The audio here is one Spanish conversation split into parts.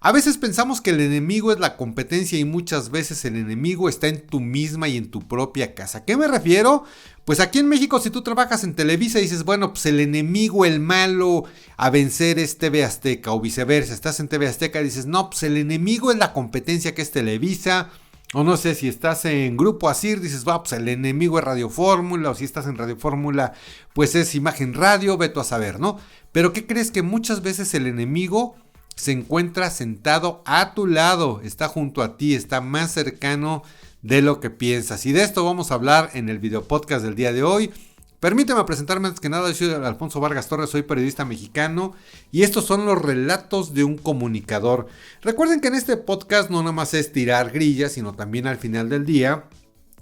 A veces pensamos que el enemigo es la competencia y muchas veces el enemigo está en tu misma y en tu propia casa. ¿A qué me refiero? Pues aquí en México, si tú trabajas en Televisa dices, bueno, pues el enemigo, el malo a vencer es TV Azteca, o viceversa. Estás en TV Azteca y dices, no, pues el enemigo es la competencia que es Televisa. O no sé, si estás en Grupo Asir, dices, va, pues el enemigo es Radio Fórmula. O si estás en Radio Fórmula, pues es Imagen Radio, veto a saber, ¿no? Pero ¿qué crees? Que muchas veces el enemigo se encuentra sentado a tu lado, está junto a ti, está más cercano de lo que piensas. Y de esto vamos a hablar en el video podcast del día de hoy. Permíteme presentarme antes que nada, yo soy Alfonso Vargas Torres, soy periodista mexicano y estos son los relatos de un comunicador. Recuerden que en este podcast no nada más es tirar grillas, sino también al final del día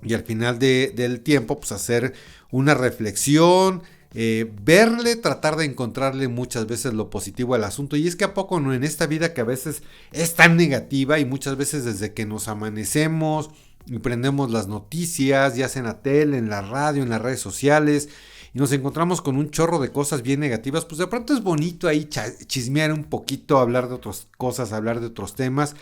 y al final del tiempo, pues hacer una reflexión, verle, tratar de encontrarle muchas veces lo positivo al asunto. Y es que a poco no, en esta vida que a veces es tan negativa y muchas veces desde que nos amanecemos y prendemos las noticias, ya sea en la tele, en la radio, en las redes sociales, y nos encontramos con un chorro de cosas bien negativas, pues de pronto es bonito ahí chismear un poquito, hablar de otras cosas, hablar de otros temas.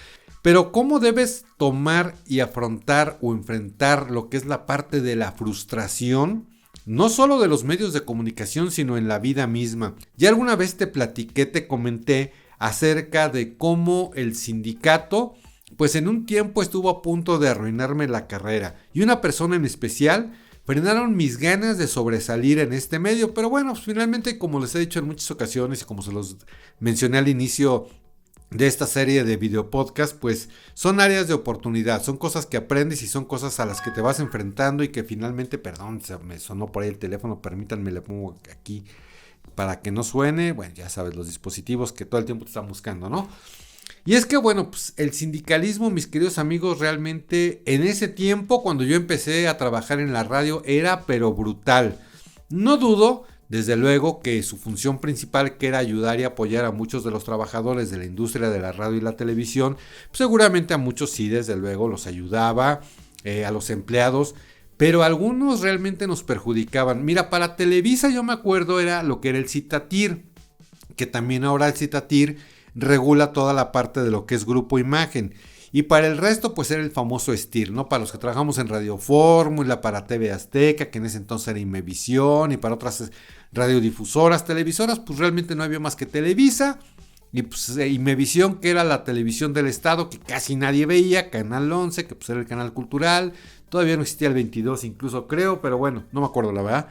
Pero ¿cómo debes tomar y afrontar o enfrentar lo que es la parte de la frustración? No solo de los medios de comunicación, sino en la vida misma. Ya alguna vez te platiqué, te comenté acerca de cómo el sindicato, pues en un tiempo estuvo a punto de arruinarme la carrera. Y una persona en especial frenaron mis ganas de sobresalir en este medio. Pero bueno, pues finalmente, como les he dicho en muchas ocasiones y como se los mencioné al inicio de esta serie de video podcast, pues son áreas de oportunidad, son cosas que aprendes y son cosas a las que te vas enfrentando y que finalmente, perdón, se me sonó por ahí el teléfono, permítanme, le pongo aquí para que no suene, bueno, ya sabes, los dispositivos que todo el tiempo te están buscando, ¿no? Y es que, bueno, pues el sindicalismo, mis queridos amigos, realmente en ese tiempo, cuando yo empecé a trabajar en la radio, era pero brutal. No dudo, desde luego, que su función principal, que era ayudar y apoyar a muchos de los trabajadores de la industria de la radio y la televisión, pues seguramente a muchos sí, desde luego, los ayudaba, a los empleados, pero algunos realmente nos perjudicaban. Mira, para Televisa yo me acuerdo era lo que era el Citatir, que también ahora el Citatir regula toda la parte de lo que es Grupo Imagen. Y para el resto, pues era el famoso STIR, ¿no? Para los que trabajamos en Radio Fórmula, para TV Azteca, que en ese entonces era Imevisión, y para otras radiodifusoras, televisoras, pues realmente no había más que Televisa. Y pues Imevisión, que era la televisión del estado, que casi nadie veía, Canal 11, que pues era el canal cultural. Todavía no existía el 22 incluso, creo, pero bueno, no me acuerdo la verdad.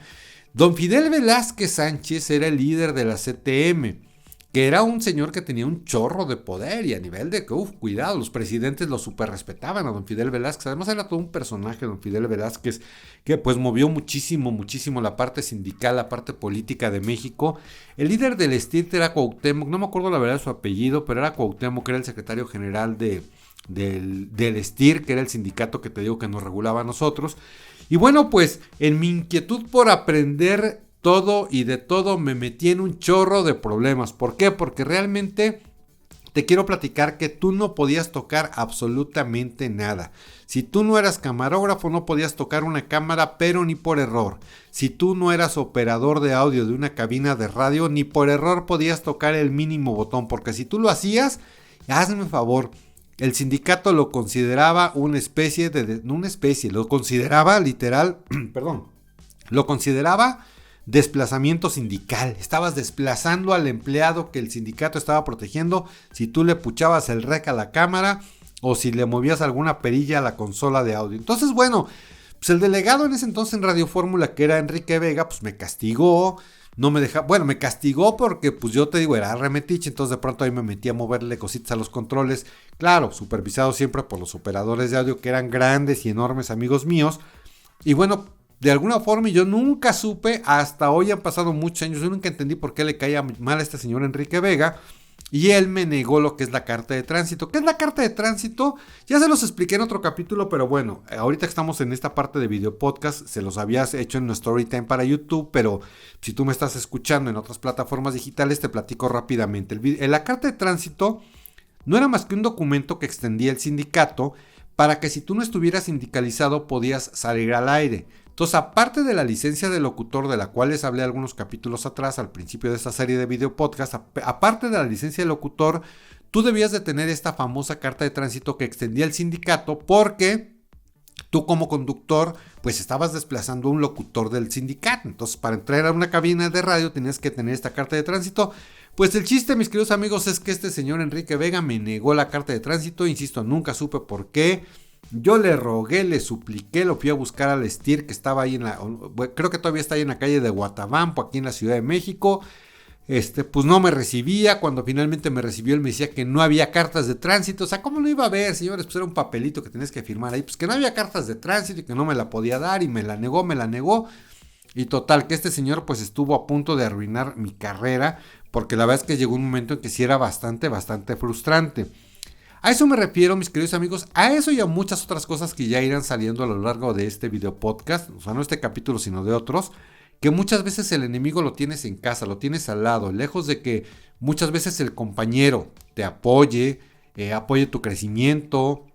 Don Fidel Velázquez Sánchez era el líder de la CTM, que era un señor que tenía un chorro de poder y a nivel de que, cuidado, los presidentes lo super respetaban a don Fidel Velázquez. Además era todo un personaje, don Fidel Velázquez, que pues movió muchísimo, muchísimo la parte sindical, la parte política de México. El líder del STIR era Cuauhtémoc, no me acuerdo la verdad de su apellido, pero era Cuauhtémoc, que era el secretario general del STIR, que era el sindicato que te digo que nos regulaba a nosotros. Y bueno, pues en mi inquietud por aprender todo y de todo me metí en un chorro de problemas. ¿Por qué? Porque realmente te quiero platicar que tú no podías tocar absolutamente nada. Si tú no eras camarógrafo, no podías tocar una cámara, pero ni por error. Si tú no eras operador de audio de una cabina de radio, ni por error podías tocar el mínimo botón. Porque si tú lo hacías, hazme un favor, el sindicato lo consideraba una especie de... No una especie, lo consideraba literal... perdón. Lo consideraba desplazamiento sindical. Estabas desplazando al empleado que el sindicato estaba protegiendo si tú le puchabas el rec a la cámara o si le movías alguna perilla a la consola de audio. Entonces, bueno, pues el delegado en ese entonces en Radio Fórmula, que era Enrique Vega, pues me castigó. No me deja, bueno, me castigó porque, pues yo te digo, era remetiche, entonces de pronto ahí me metí a moverle cositas a los controles. Claro, supervisado siempre por los operadores de audio, que eran grandes y enormes amigos míos. Y bueno, de alguna forma yo nunca supe, hasta hoy han pasado muchos años, yo nunca entendí por qué le caía mal a este señor Enrique Vega. Y él me negó lo que es la carta de tránsito. ¿Qué es la carta de tránsito? Ya se los expliqué en otro capítulo, pero bueno, ahorita que estamos en esta parte de video podcast, se los habías hecho en nuestro Storytime para YouTube, pero si tú me estás escuchando en otras plataformas digitales, te platico rápidamente. La carta de tránsito no era más que un documento que extendía el sindicato para que si tú no estuvieras sindicalizado podías salir al aire. Entonces, aparte de la licencia de locutor, de la cual les hablé algunos capítulos atrás, al principio de esta serie de video podcast, aparte de la licencia de locutor, tú debías de tener esta famosa carta de tránsito que extendía el sindicato porque tú como conductor pues estabas desplazando a un locutor del sindicato. Entonces para entrar a una cabina de radio tenías que tener esta carta de tránsito. Pues el chiste, mis queridos amigos, es que este señor Enrique Vega me negó la carta de tránsito. Insisto, nunca supe por qué. Yo le rogué, le supliqué, lo fui a buscar al STIR que estaba ahí creo que todavía está ahí en la calle de Guatabampo, aquí en la Ciudad de México. Pues no me recibía. Cuando finalmente me recibió, él me decía que no había cartas de tránsito. O sea, ¿cómo no iba a haber, señores? Pues era un papelito que tenías que firmar ahí. Pues que no había cartas de tránsito y que no me la podía dar y me la negó. Y total, que este señor pues estuvo a punto de arruinar mi carrera, porque la verdad es que llegó un momento en que sí era bastante frustrante. A eso me refiero, mis queridos amigos, a eso y a muchas otras cosas que ya irán saliendo a lo largo de este video podcast, o sea, no este capítulo, sino de otros, que muchas veces el enemigo lo tienes en casa, lo tienes al lado, lejos de que muchas veces el compañero te apoye tu crecimiento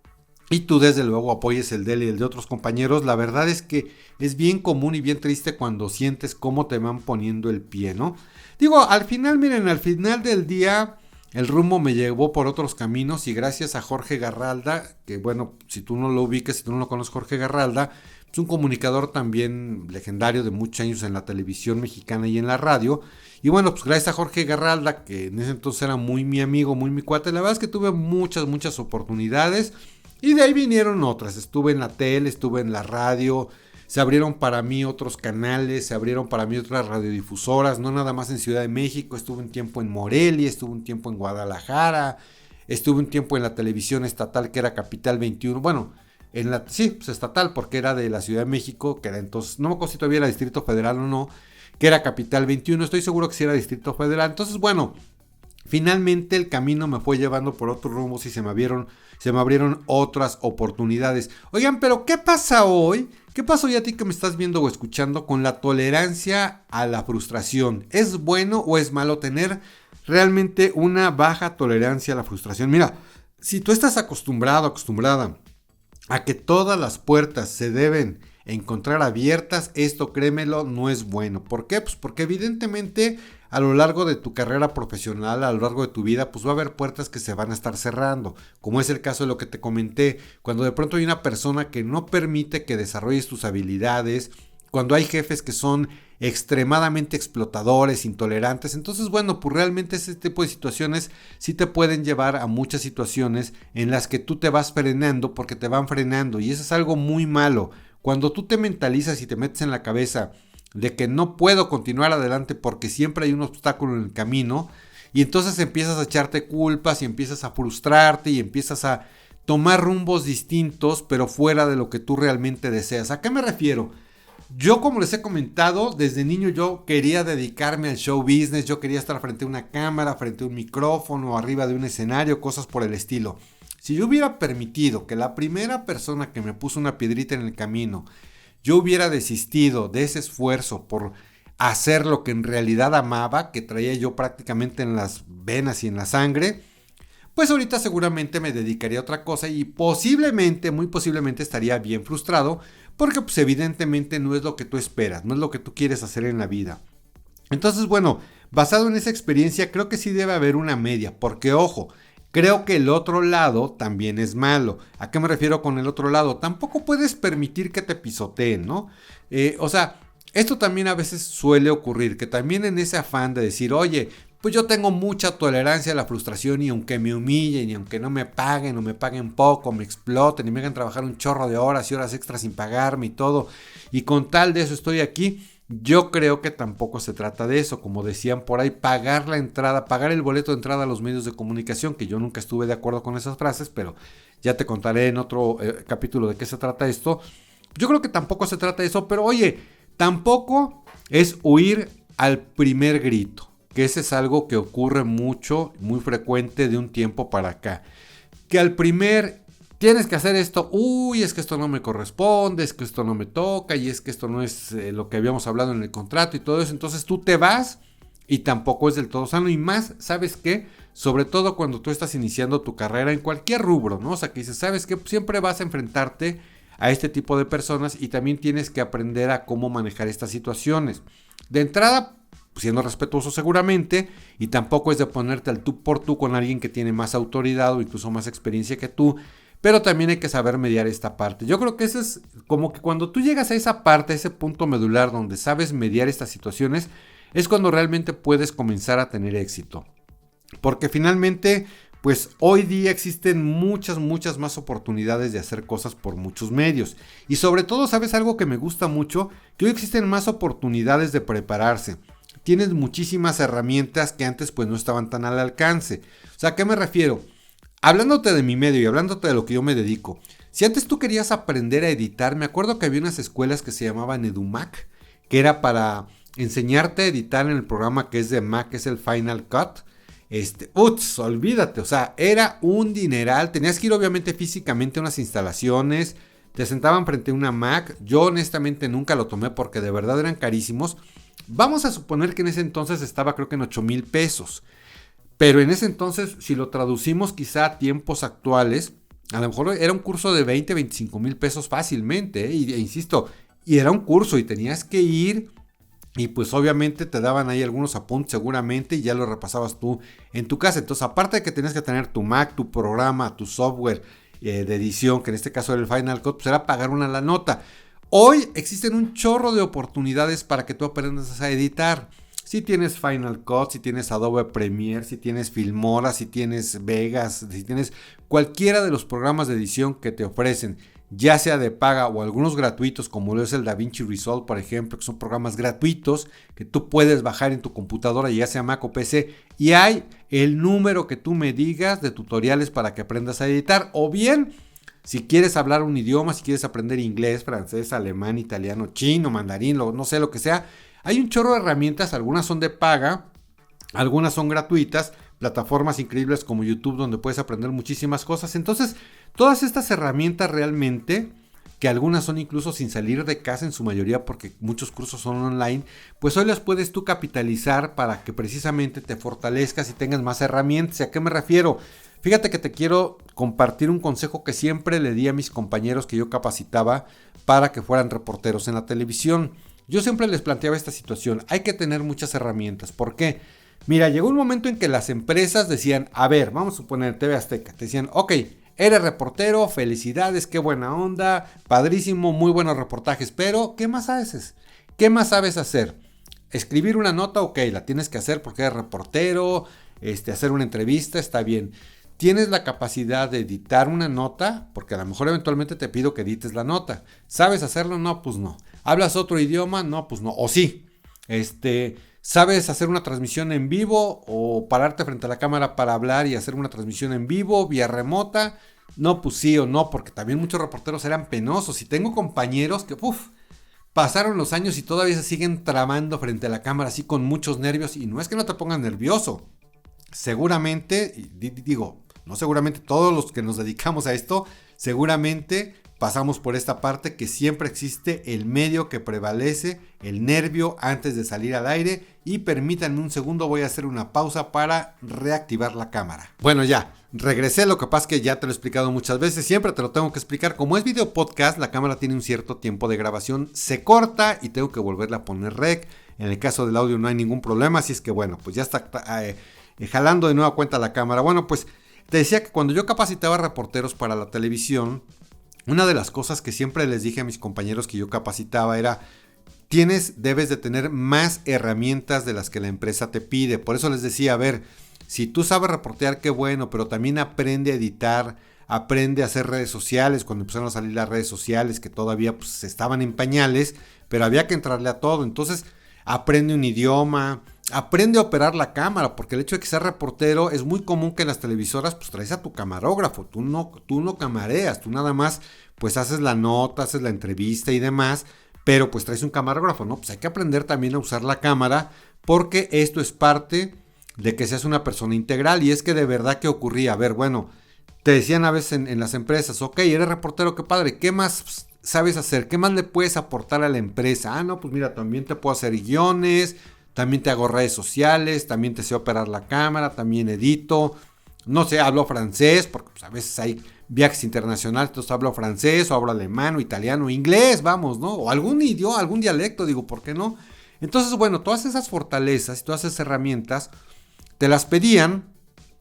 y tú desde luego apoyes el de él y el de otros compañeros. La verdad es que es bien común y bien triste cuando sientes cómo te van poniendo el pie, ¿no? Digo, al final del día el rumbo me llevó por otros caminos y gracias a Jorge Garralda, que bueno, si tú no lo ubicas, si tú no lo conoces, Jorge Garralda, es un comunicador también legendario de muchos años en la televisión mexicana y en la radio. Y bueno, pues gracias a Jorge Garralda, que en ese entonces era muy mi amigo, muy mi cuate, la verdad es que tuve muchas oportunidades y de ahí vinieron otras. Estuve en la tele, estuve en la radio, se abrieron para mí otros canales, se abrieron para mí otras radiodifusoras, no nada más en Ciudad de México, estuve un tiempo en Morelia, estuve un tiempo en Guadalajara, estuve un tiempo en la televisión estatal que era Capital 21, bueno, pues estatal porque era de la Ciudad de México, que era entonces, no me acuerdo si todavía era Distrito Federal o no, que era Capital 21, estoy seguro que sí era Distrito Federal. Entonces bueno, finalmente el camino me fue llevando por otros rumbos y se me abrieron otras oportunidades. Oigan, pero ¿qué pasa hoy? ¿Qué pasó ya a ti que me estás viendo o escuchando con la tolerancia a la frustración? ¿Es bueno o es malo tener realmente una baja tolerancia a la frustración? Mira, si tú estás acostumbrada a que todas las puertas se deben encontrar abiertas, esto créemelo, no es bueno. ¿Por qué? Pues porque evidentemente a lo largo de tu carrera profesional, a lo largo de tu vida, pues va a haber puertas que se van a estar cerrando, como es el caso de lo que te comenté, cuando de pronto hay una persona que no permite que desarrolles tus habilidades, cuando hay jefes que son extremadamente explotadores, intolerantes. Entonces bueno, pues realmente ese tipo de situaciones sí te pueden llevar a muchas situaciones en las que tú te vas frenando porque te van frenando, y eso es algo muy malo. Cuando tú te mentalizas y te metes en la cabeza de que no puedo continuar adelante porque siempre hay un obstáculo en el camino, y entonces empiezas a echarte culpas y empiezas a frustrarte y empiezas a tomar rumbos distintos pero fuera de lo que tú realmente deseas. ¿A qué me refiero? Yo, como les he comentado, desde niño yo quería dedicarme al show business, yo quería estar frente a una cámara, frente a un micrófono, arriba de un escenario, cosas por el estilo. Si yo hubiera permitido que la primera persona que me puso una piedrita en el camino, yo hubiera desistido de ese esfuerzo por hacer lo que en realidad amaba, que traía yo prácticamente en las venas y en la sangre, pues ahorita seguramente me dedicaría a otra cosa y muy posiblemente estaría bien frustrado, porque pues evidentemente no es lo que tú esperas, no es lo que tú quieres hacer en la vida. Entonces bueno, basado en esa experiencia creo que sí debe haber una media, porque ojo, creo que el otro lado también es malo. ¿A qué me refiero con el otro lado? Tampoco puedes permitir que te pisoteen, ¿no? O sea, esto también a veces suele ocurrir, que también en ese afán de decir, oye, pues yo tengo mucha tolerancia a la frustración y aunque me humillen y aunque no me paguen o me paguen poco, me exploten y me hagan trabajar un chorro de horas y horas extras sin pagarme y todo, y con tal de eso estoy aquí. Yo creo que tampoco se trata de eso, como decían por ahí, pagar la entrada, pagar el boleto de entrada a los medios de comunicación, que yo nunca estuve de acuerdo con esas frases, pero ya te contaré en otro capítulo de qué se trata esto. Yo creo que tampoco se trata de eso, pero oye, tampoco es huir al primer grito, que ese es algo que ocurre mucho, muy frecuente de un tiempo para acá, que al primer tienes que hacer esto, es que esto no me corresponde, es que esto no me toca y es que esto no es lo que habíamos hablado en el contrato y todo eso, entonces tú te vas y tampoco es del todo sano. Y más, ¿sabes qué? Sobre todo cuando tú estás iniciando tu carrera en cualquier rubro, ¿no? O sea, que dices, ¿sabes qué? Siempre vas a enfrentarte a este tipo de personas y también tienes que aprender a cómo manejar estas situaciones. De entrada, siendo respetuoso seguramente, y tampoco es de ponerte al tú por tú con alguien que tiene más autoridad o incluso más experiencia que tú, pero también hay que saber mediar esta parte. Yo creo que eso es como que cuando tú llegas a esa parte, a ese punto medular donde sabes mediar estas situaciones, es cuando realmente puedes comenzar a tener éxito. Porque finalmente, pues hoy día existen muchas más oportunidades de hacer cosas por muchos medios. Y sobre todo, ¿sabes algo que me gusta mucho? Que hoy existen más oportunidades de prepararse. Tienes muchísimas herramientas que antes pues no estaban tan al alcance. O sea, ¿a qué me refiero? Hablándote de mi medio y hablándote de lo que yo me dedico. Si antes tú querías aprender a editar, me acuerdo que había unas escuelas que se llamaban EduMac, que era para enseñarte a editar en el programa que es de Mac, que es el Final Cut. Olvídate, o sea, era un dineral. Tenías que ir obviamente físicamente a unas instalaciones, te sentaban frente a una Mac. Yo honestamente nunca lo tomé porque de verdad eran carísimos. Vamos a suponer que en ese entonces estaba creo que en 8,000 pesos. Pero en ese entonces, si lo traducimos quizá a tiempos actuales, a lo mejor era un curso de 20, 25 mil pesos fácilmente, e insisto, y era un curso y tenías que ir y pues obviamente te daban ahí algunos apuntes seguramente y ya lo repasabas tú en tu casa. Entonces, aparte de que tenías que tener tu Mac, tu programa, tu software de edición, que en este caso era el Final Cut, pues era pagar una la nota. Hoy existen un chorro de oportunidades para que tú aprendas a editar. Si tienes Final Cut, si tienes Adobe Premiere, si tienes Filmora, si tienes Vegas, si tienes cualquiera de los programas de edición que te ofrecen, ya sea de paga o algunos gratuitos, como lo es el DaVinci Resolve, por ejemplo, que son programas gratuitos que tú puedes bajar en tu computadora, ya sea Mac o PC, y hay el número que tú me digas de tutoriales para que aprendas a editar, o bien, si quieres hablar un idioma, si quieres aprender inglés, francés, alemán, italiano, chino, mandarín, no sé lo que sea, hay un chorro de herramientas, algunas son de paga, algunas son gratuitas, plataformas increíbles como YouTube donde puedes aprender muchísimas cosas. Entonces, todas estas herramientas realmente, que algunas son incluso sin salir de casa en su mayoría porque muchos cursos son online, pues hoy las puedes tú capitalizar para que precisamente te fortalezcas y tengas más herramientas. ¿A qué me refiero? Fíjate que te quiero compartir un consejo que siempre le di a mis compañeros que yo capacitaba para que fueran reporteros en la televisión. Yo siempre les planteaba esta situación, hay que tener muchas herramientas. ¿Por qué? Mira, llegó un momento en que las empresas decían, a ver, vamos a suponer TV Azteca, te decían, ok, eres reportero, felicidades, qué buena onda, padrísimo, muy buenos reportajes, pero ¿qué más haces? ¿Qué más sabes hacer? Escribir una nota, ok, la tienes que hacer porque eres reportero, hacer una entrevista, está bien. ¿Tienes la capacidad de editar una nota? Porque a lo mejor eventualmente te pido que edites la nota. ¿Sabes hacerlo? No, pues no. ¿Hablas otro idioma? No, pues no. O sí. ¿Sabes hacer una transmisión en vivo o pararte frente a la cámara para hablar y hacer una transmisión en vivo vía remota? No, pues sí o no, porque también muchos reporteros eran penosos. Y tengo compañeros que, pasaron los años y todavía se siguen tramando frente a la cámara así con muchos nervios. Y no es que no te pongas nervioso. Seguramente, no seguramente, todos los que nos dedicamos a esto, seguramente pasamos por esta parte que siempre existe el medio que prevalece, el nervio antes de salir al aire. Y permítanme un segundo, voy a hacer una pausa para reactivar la cámara. Bueno, ya, regresé, lo que pasa es que ya te lo he explicado muchas veces, siempre te lo tengo que explicar. Como es video podcast, la cámara tiene un cierto tiempo de grabación, se corta y tengo que volverla a poner rec. En el caso del audio no hay ningún problema, así es que bueno, pues ya está jalando de nueva cuenta la cámara. Bueno, pues te decía que cuando yo capacitaba reporteros para la televisión, una de las cosas que siempre les dije a mis compañeros que yo capacitaba era, debes de tener más herramientas de las que la empresa te pide. Por eso les decía, a ver, si tú sabes reportear, qué bueno, pero también aprende a editar, aprende a hacer redes sociales. Cuando empezaron a salir las redes sociales, que todavía pues estaban en pañales, pero había que entrarle a todo. Entonces, aprende un idioma, aprende a operar la cámara, porque el hecho de que seas reportero es muy común que en las televisoras pues traes a tu camarógrafo, tú no camareas, tú nada más pues haces la nota, haces la entrevista y demás, pero pues traes un camarógrafo, ¿no? Pues hay que aprender también a usar la cámara, porque esto es parte de que seas una persona integral. Y es que de verdad que ocurría, a ver, bueno, te decían a veces en las empresas, ok, eres reportero, qué padre, ¿qué más sabes hacer? ¿Qué más le puedes aportar a la empresa? Ah, no, pues mira, también te puedo hacer guiones, también te hago redes sociales, también te sé operar la cámara, también edito, no sé, hablo francés, porque pues a veces hay viajes internacionales, entonces hablo francés, o hablo alemán, o italiano, inglés, vamos, ¿no? O algún idioma, algún dialecto, digo, ¿por qué no? Entonces, bueno, todas esas fortalezas y todas esas herramientas te las pedían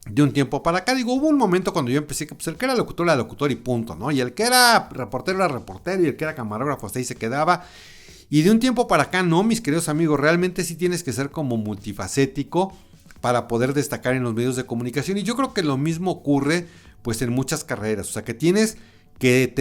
de un tiempo para acá. Digo, hubo un momento cuando yo empecé que pues el que era locutor era locutor y punto, ¿no? Y el que era reportero era reportero y el que era camarógrafo hasta ahí se quedaba. Y de un tiempo para acá, no, mis queridos amigos, realmente sí tienes que ser como multifacético para poder destacar en los medios de comunicación. Y yo creo que lo mismo ocurre pues en muchas carreras. O sea que tienes que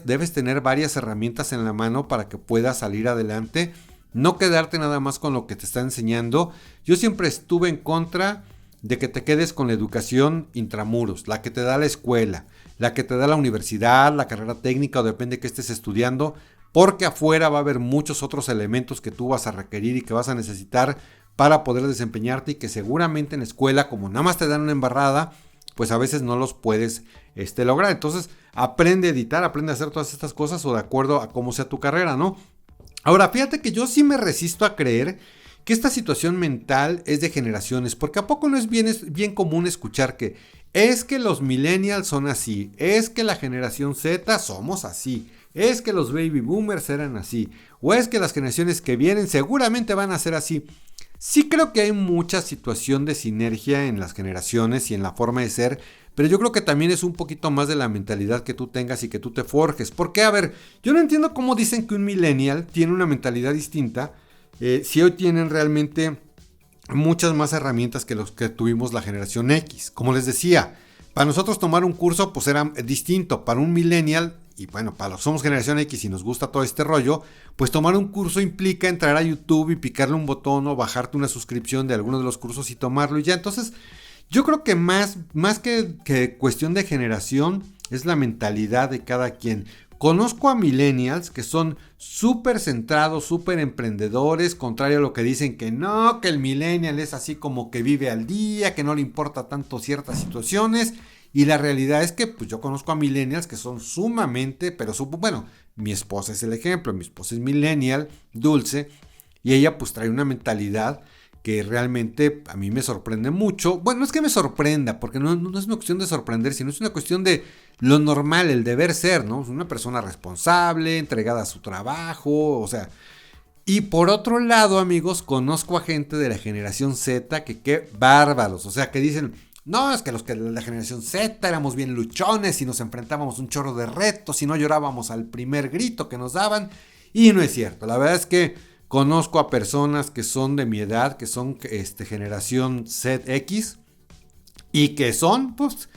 debes tener varias herramientas en la mano para que puedas salir adelante. No quedarte nada más con lo que te está enseñando. Yo siempre estuve en contra de que te quedes con la educación intramuros, la que te da la escuela, la que te da la universidad, la carrera técnica o depende de qué estés estudiando, porque afuera va a haber muchos otros elementos que tú vas a requerir y que vas a necesitar para poder desempeñarte y que seguramente en la escuela, como nada más te dan una embarrada, pues a veces no los puedes lograr. Entonces aprende a editar, aprende a hacer todas estas cosas o de acuerdo a cómo sea tu carrera, ¿no? Ahora, fíjate que yo sí me resisto a creer que esta situación mental es de generaciones, porque a poco no es bien común escuchar que es que los millennials son así, es que la generación Z somos así, es que los baby boomers eran así, o es que las generaciones que vienen seguramente van a ser así. Sí creo que hay mucha situación de sinergia en las generaciones y en la forma de ser, pero yo creo que también es un poquito más de la mentalidad que tú tengas y que tú te forjes. Porque, a ver, yo no entiendo cómo dicen que un millennial tiene una mentalidad distinta si hoy tienen realmente muchas más herramientas que los que tuvimos la generación X. Como les decía, para nosotros tomar un curso pues era distinto. Para un millennial, y bueno, para los que somos generación X y nos gusta todo este rollo, pues tomar un curso implica entrar a YouTube y picarle un botón o bajarte una suscripción de alguno de los cursos y tomarlo y ya. Entonces, yo creo que más que cuestión de generación es la mentalidad de cada quien. Conozco a millennials que son súper centrados, súper emprendedores, contrario a lo que dicen que no, que el millennial es así como que vive al día, que no le importa tanto ciertas situaciones. Y la realidad es que pues yo conozco a millennials que son sumamente, bueno, mi esposa es el ejemplo, mi esposa es millennial, Dulce, y ella pues trae una mentalidad que realmente a mí me sorprende mucho. Bueno, no es que me sorprenda, porque no es una cuestión de sorprender, sino es una cuestión de lo normal, el deber ser, ¿no? Es una persona responsable, entregada a su trabajo, o sea. Y por otro lado, amigos, conozco a gente de la generación Z que qué bárbaros, o sea, que dicen, no, es que los que de la generación Z éramos bien luchones y nos enfrentábamos a un chorro de retos y no llorábamos al primer grito que nos daban. Y no es cierto, la verdad es que conozco a personas que son de mi edad, que son generación ZX y que son, pues,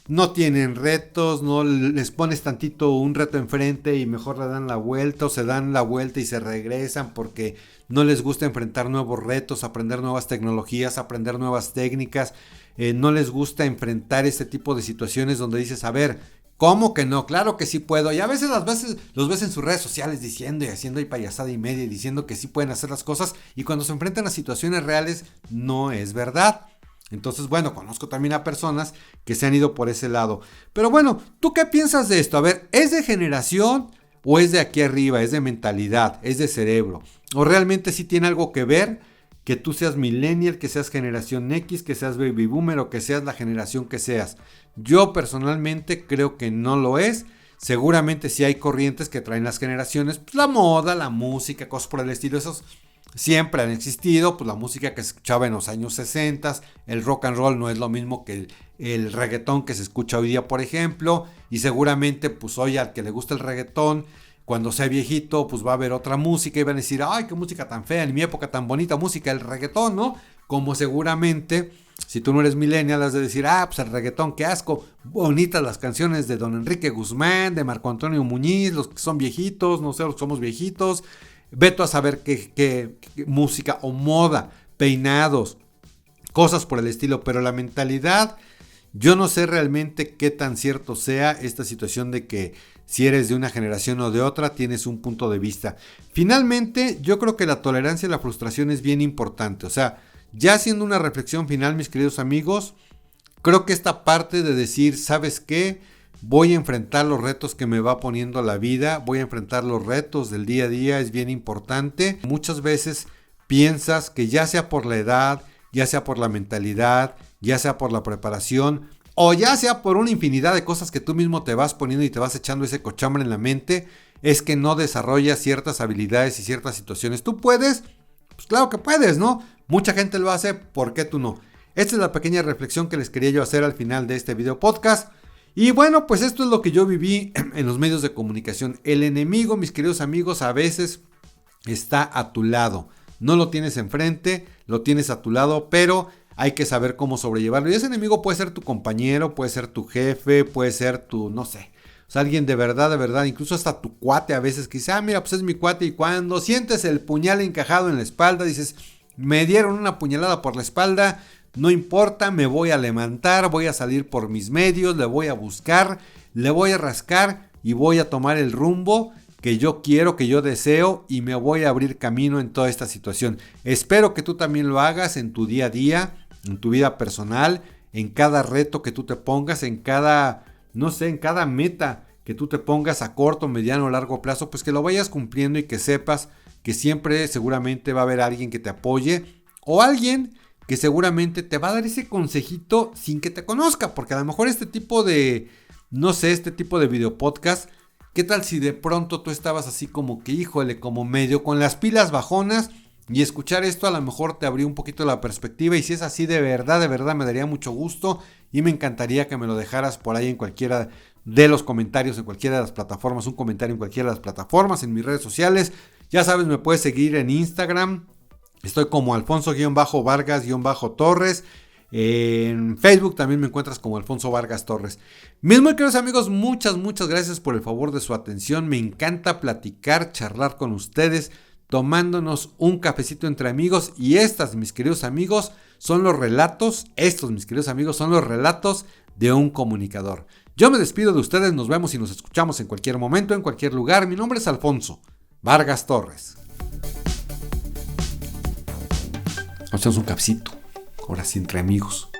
no tienen retos, no les pones tantito un reto enfrente y mejor le dan la vuelta o se dan la vuelta y se regresan porque no les gusta enfrentar nuevos retos, aprender nuevas tecnologías, aprender nuevas técnicas, no les gusta enfrentar este tipo de situaciones donde dices, a ver, ¿cómo que no? Claro que sí puedo. Y a veces los ves en sus redes sociales diciendo y haciendo ahí payasada y media y diciendo que sí pueden hacer las cosas y cuando se enfrentan a situaciones reales no es verdad. Entonces, bueno, conozco también a personas que se han ido por ese lado. Pero bueno, ¿tú qué piensas de esto? A ver, ¿es de generación o es de aquí arriba? ¿Es de mentalidad? ¿Es de cerebro? ¿O realmente sí tiene algo que ver que tú seas millennial, que seas generación X, que seas baby boomer o que seas la generación que seas? Yo personalmente creo que no lo es. Seguramente sí hay corrientes que traen las generaciones, pues la moda, la música, cosas por el estilo, esos siempre han existido, pues la música que se escuchaba en los años 60, el rock and roll no es lo mismo que el reggaetón que se escucha hoy día, por ejemplo, y seguramente pues hoy al que le gusta el reggaetón, cuando sea viejito, pues va a haber otra música y van a decir, ay, qué música tan fea, en mi época tan bonita música, el reggaetón, ¿no? Como seguramente, si tú no eres millennial, has de decir, pues el reggaetón, qué asco, bonitas las canciones de Don Enrique Guzmán, de Marco Antonio Muñiz, los que son viejitos, no sé, los que somos viejitos, veto a saber qué música o moda, peinados, cosas por el estilo, pero la mentalidad, yo no sé realmente qué tan cierto sea esta situación de que si eres de una generación o de otra, tienes un punto de vista. Finalmente, yo creo que la tolerancia y la frustración es bien importante, o sea, ya haciendo una reflexión final, mis queridos amigos, creo que esta parte de decir, ¿sabes qué? Voy a enfrentar los retos que me va poniendo la vida, voy a enfrentar los retos del día a día, es bien importante. Muchas veces piensas que ya sea por la edad, ya sea por la mentalidad, ya sea por la preparación, o ya sea por una infinidad de cosas que tú mismo te vas poniendo y te vas echando ese cochambre en la mente, es que no desarrollas ciertas habilidades y ciertas situaciones. Tú puedes, Pues claro que puedes, ¿no? Mucha gente lo hace, ¿por qué tú no? Esta es la pequeña reflexión que les quería yo hacer al final de este video podcast. Y bueno, pues esto es lo que yo viví en los medios de comunicación. El enemigo, mis queridos amigos, a veces está a tu lado. No lo tienes enfrente, lo tienes a tu lado, pero hay que saber cómo sobrellevarlo. Y ese enemigo puede ser tu compañero, puede ser tu jefe, puede ser tu, no sé, o sea, alguien de verdad, incluso hasta tu cuate a veces que dice, mira, pues es mi cuate. Y cuando sientes el puñal encajado en la espalda, dices, me dieron una puñalada por la espalda, no importa, me voy a levantar, voy a salir por mis medios, le voy a buscar, le voy a rascar y voy a tomar el rumbo que yo quiero, que yo deseo, y me voy a abrir camino en toda esta situación. Espero que tú también lo hagas en tu día a día, en tu vida personal, en cada reto que tú te pongas, en cada, no sé, en cada meta que tú te pongas a corto, mediano o largo plazo, pues que lo vayas cumpliendo y que sepas que siempre seguramente va a haber alguien que te apoye o alguien que seguramente te va a dar ese consejito sin que te conozca, porque a lo mejor este tipo de, no sé, este tipo de video podcast, ¿qué tal si de pronto tú estabas así como que, híjole, como medio con las pilas bajonas, y escuchar esto a lo mejor te abrió un poquito la perspectiva? Y si es así, de verdad me daría mucho gusto y me encantaría que me lo dejaras por ahí en cualquiera de los comentarios, en cualquiera de las plataformas, un comentario en cualquiera de las plataformas, en mis redes sociales. Ya sabes, me puedes seguir en Instagram, estoy como Alfonso-Vargas-Torres. En Facebook también me encuentras como Alfonso Vargas Torres. Mis muy queridos amigos, muchas gracias por el favor de su atención. Me encanta platicar, charlar con ustedes, tomándonos un cafecito entre amigos. Y mis queridos amigos, son los relatos, de un comunicador. Yo me despido de ustedes, nos vemos y nos escuchamos en cualquier momento, en cualquier lugar. Mi nombre es Alfonso Vargas Torres. Vamos a hacer un cafecito, ahora sí entre amigos.